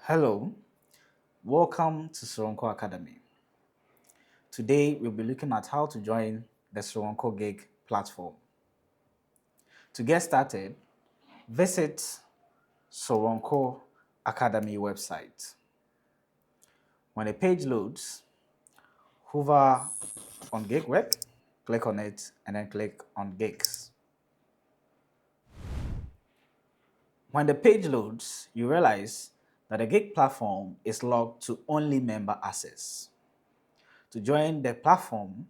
Hello, welcome to Soronko Academy. Today we'll be looking at how to join the Soronko Gig Platform. To get started, visit Soronko Academy website. When the page loads, hover on Gig Web, click on it, and then click on Gigs. When the page loads, you realize that the Gig platform is locked to only member access. To join the platform,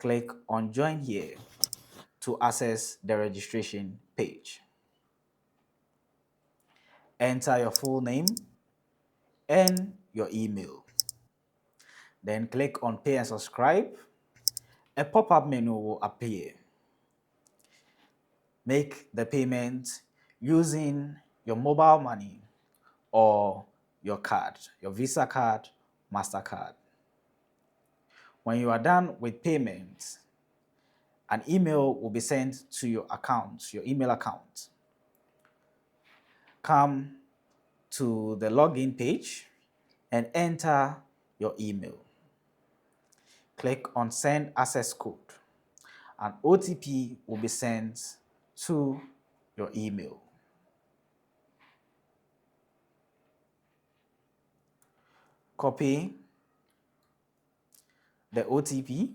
click on Join Here to access the registration page. Enter your full name and your email. Then click on Pay and Subscribe. A pop-up menu will appear. Make the payment using your mobile money or your card, your Visa card, MasterCard. When you are done with payment, an email will be sent to your account, your email account. Come to the login page and enter your email. Click on Send Access Code. An OTP will be sent to your email. Copy the OTP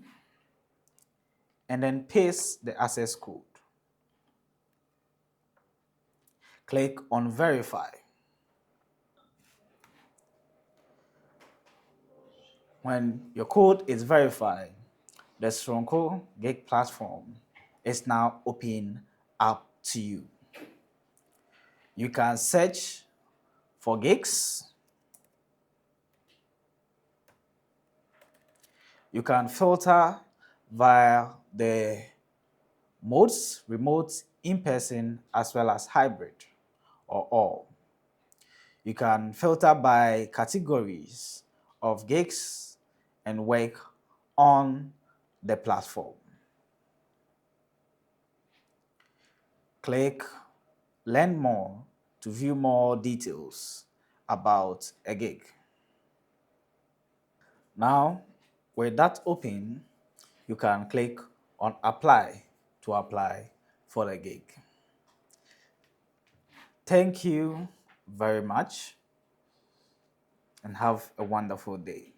and then paste the access code. Click on Verify. When your code is verified, the Soronko Gig platform is now open up to you. You can search for gigs. You can filter via the modes, remote, in-person, as well as hybrid or all. You can filter by categories of gigs and work on the platform. Click Learn More to view more details about a gig. Now, with that open, you can click on Apply to apply for the gig. Thank you very much and have a wonderful day.